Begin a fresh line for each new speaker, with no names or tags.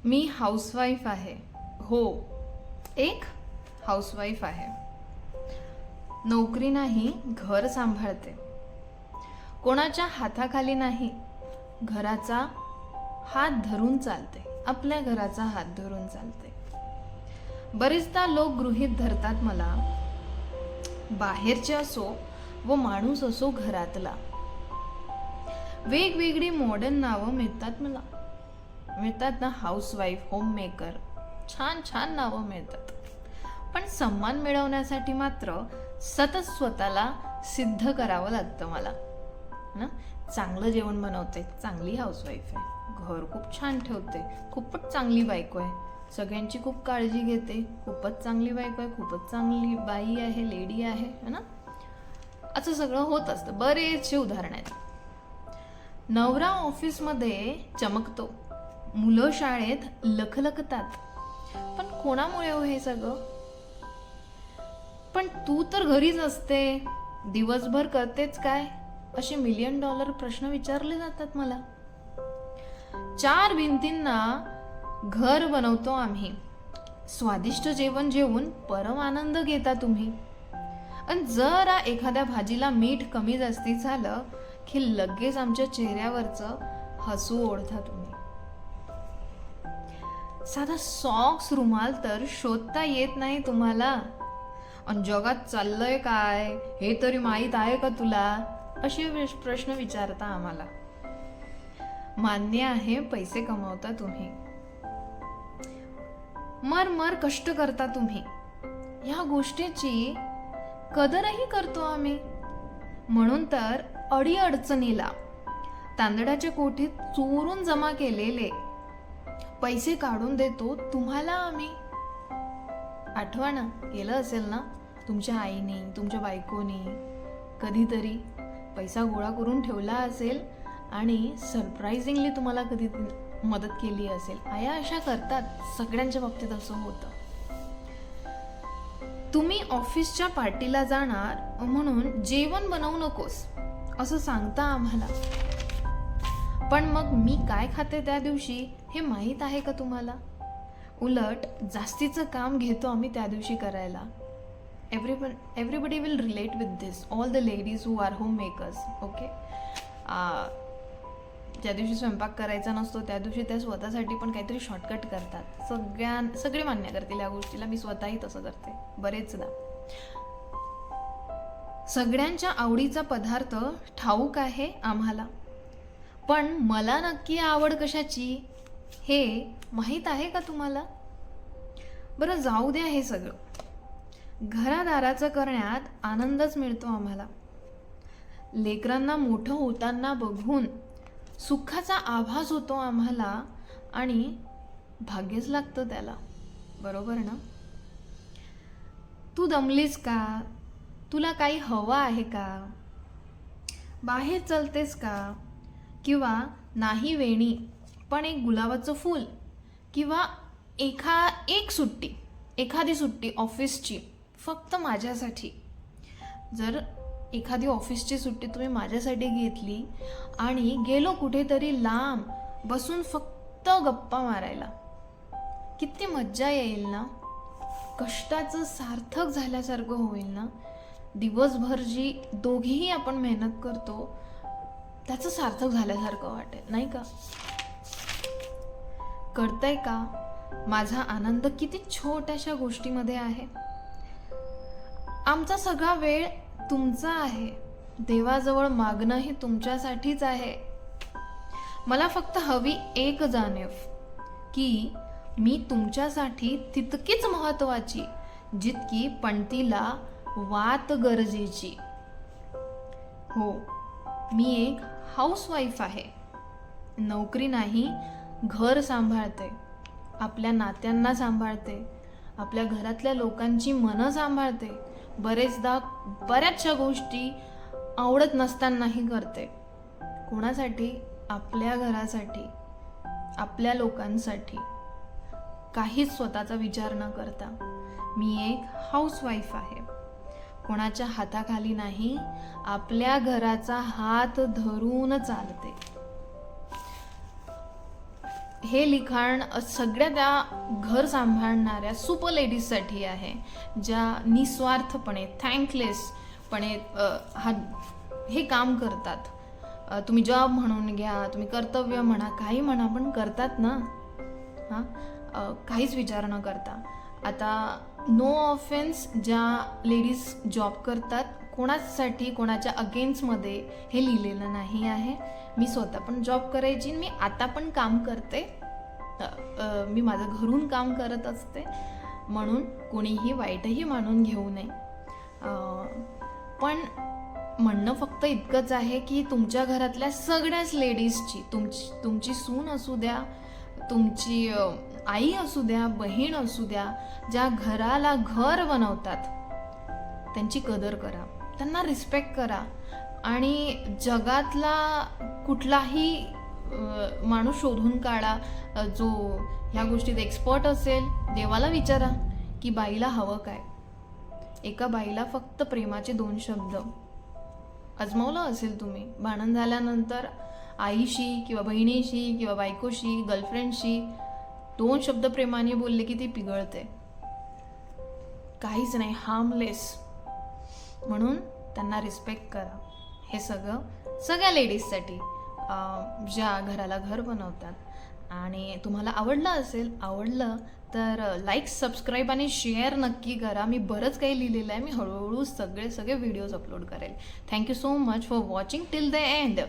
मी housewife आहे. हो, एक हाऊसवाईफ आहे. नोकरी नाही, घर सांभाळते. कोणाच्या हाताखाली नाही, घराचा हात धरून चालते. आपल्या घराचा हात धरून चालते. बरेचदा लोक गृहीत धरतात मला, बाहेरचे असो व माणूस असो घरातला. वेगवेगळी मॉडर्न नावं मिळतात ना, हाऊसवाईफ, होममेकर, छान छान नावं मिळतात. पण सन्मान मिळवण्यासाठी मात्र सतत स्वतःला सिद्ध करावं लागतं मला ना. चांगलं जेवण बनवते, चांगली हाऊसवाईफ आहे. घर खूप छान ठेवते, खूपच चांगली बायको आहे. सगळ्यांची खूप काळजी घेते, खूपच चांगली बायको आहे, खूपच चांगली बाई आहे, लेडी आहे ना. असं सगळं होत असतं. बरेचसे उदाहरण आहेत. नवरा ऑफिसमध्ये चमकतो, मुलं शाळेत लखलखतात. पण कोणामुळे हो हे सगळं? पण तू तर घरीच असते, दिवसभर करतेच काय? असे $1,000,000 प्रश्न विचारले जातात मला. 4 भिंतींना घर बनवतो आम्ही. स्वादिष्ट जेवण जेवून परम आनंद घेता तुम्ही. आणि जरा एखाद्या भाजीला मीठ कमी जास्ती झालं की लगेच आमच्या चेहऱ्यावरचं हसू ओढता तुम्ही. साधा सॉक्स रुमाल तर शोधता येत नाही तुम्हाला. आणि जगात चाललंय काय हे तरी माहीत आहे का तुला? असे प्रश्न विचारता आम्हाला. मान्य आहे, पैसे कमावता तुम्ही, मर कष्ट करता तुम्ही. ह्या गोष्टीची कदरही करतो आम्ही. म्हणून तर अडीअडचणीला तांदळाच्या कोठीत चोरून जमा केलेले पैसे काढून देतो तुम्हाला आम्ही. आठवा ना, केलं असेल ना तुमच्या आईने, तुमच्या बायकोने कधीतरी पैसा गोळा करून ठेवला असेल आणि सरप्राइझिंगली तुम्हाला कधी मदत केली असेल. आया अशा करतात, सगळ्यांच्या बाबतीत असं होतं. तुम्ही ऑफिसच्या पार्टीला जाणार म्हणून जेवण बनवू नकोस असं सांगता आम्हाला. पण मग मी काय खाते त्या दिवशी हे माहीत आहे का तुम्हाला? उलट जास्तीचं काम घेतो आम्ही त्या दिवशी करायला. Everybody will relate with this, all the ladies who are home makers. Okay, ज्या दिवशी स्वयंपाक करायचा नसतो त्या दिवशी त्या स्वतःसाठी पण काहीतरी शॉर्टकट करतात. सगळे मान्य करतील या गोष्टीला. मी स्वतःही तसं करते बरेचदा. सगळ्यांच्या आवडीचा पदार्थ ठाऊक आहे आम्हाला, पण मला नक्की आवड कशाची हे माहीत आहे का तुम्हाला? बरं, जाऊ द्या हे सगळं. घरादाराचं करण्यात आनंदच मिळतो आम्हाला. लेकरांना मोठं होताना बघून सुखाचा आभास होतो आम्हाला आणि भाग्यच लागतं त्याला. बरोबर ना? तू दमलीस का? तुला काही हवं आहे का? बाहेर चलतेस का? किंवा नाही वेणी पण एक गुलाबाचं फूल, किंवा एखादी सुट्टी ऑफिसची फक्त माझ्यासाठी. जर एखादी ऑफिसची सुट्टी तुम्ही माझ्यासाठी घेतली आणि गेलो कुठेतरी लांब बसून फक्त गप्पा मारायला, किती मज्जा येईल ना. कष्टाचं सार्थक झाल्यासारखं होईल ना. दिवसभर जी दोघेही आपण मेहनत करतो त्याचं सार्थक झाल्यासारखं वाटेल, नाही का? कळतंय का माझा आनंद किती छोट्याशा गोष्टीमध्ये आहे? आमचा सगळा वेळ तुमचा आहे. देवाजवळ मागणंही तुमच्यासाठीच आहे. मला फक्त हवी एक जाणीव की मी तुमच्यासाठी तितकीच महत्वाची जितकी पणतीला वात गरजेची. हो, मी एक हाऊसवाईफ आहे. नोकरी नाही, घर सांभाळते, आपल्या नात्यांना सांभाळते, आपल्या घरातल्या लोकांची मनं सांभाळते. बरेचदा बऱ्याचशा गोष्टी आवडत नसतानाही करते. कोणासाठी? आपल्या घरासाठी, आपल्या लोकांसाठी. काहीच स्वतःचा विचार न करता मी एक हाऊसवाईफ आहे. कोणाच्या हाताखाली नाही, आपल्या घराचा हात धरून चालते. हे लिखाण सगळ्या त्या घर सांभाळणाऱ्या सुपर लेडीजसाठी आहे, ज्या निस्वार्थपणे थँकलेसपणे हे काम करतात. तुम्ही जॉब म्हणून घ्या, तुम्ही कर्तव्य म्हणा, काही म्हणा, पण करतात ना. काहीच विचार न करता. आता नो ऑफेन्स, ज्या लेडीज जॉब करतात, कोणासाठी कोणाच्या अगेन्स्टमध्ये हे लिहिलेलं नाही आहे. मी स्वतः पण जॉब करायची, मी आता पण काम करते, मी माझं घरून काम करत असते, म्हणून कोणीही वाईटही मानून घेऊ नये. पण म्हणणं फक्त इतकंच आहे की तुमच्या घरातल्या सगळ्याच लेडीजची, तुमची सून असू द्या, तुमची आई असू द्या, बहीण असू द्या, ज्या घराला घर बनवतात, त्यांची कदर करा, त्यांना रिस्पेक्ट करा. आणि जगातला कुठलाही माणूस शोधून काढा जो ह्या गोष्टीत एक्सपर्ट असेल. देवाला विचारा की बाईला हवं काय. एका बाईला फक्त प्रेमाचे 2 शब्द. आजमावलं असेल तुम्ही, भांडण झाल्यानंतर आईशी किंवा बहिणीशी किंवा बायकोशी, गर्लफ्रेंडशी 2 शब्द प्रेमाने बोलले की ती पिघळते. काहीच नाही, हार्मलेस. म्हणून त्यांना रिस्पेक्ट करा. हे सगळ्या लेडीजसाठी, ज्या घराला घर बनवतात. आणि तुम्हाला आवडलं तर लाईक, सबस्क्राईब आणि शेअर नक्की करा. मी बरंच काही लिहिलेलं आहे. मी हळूहळू सगळे व्हिडिओज अपलोड करेल. Thank you so much for watching till the end.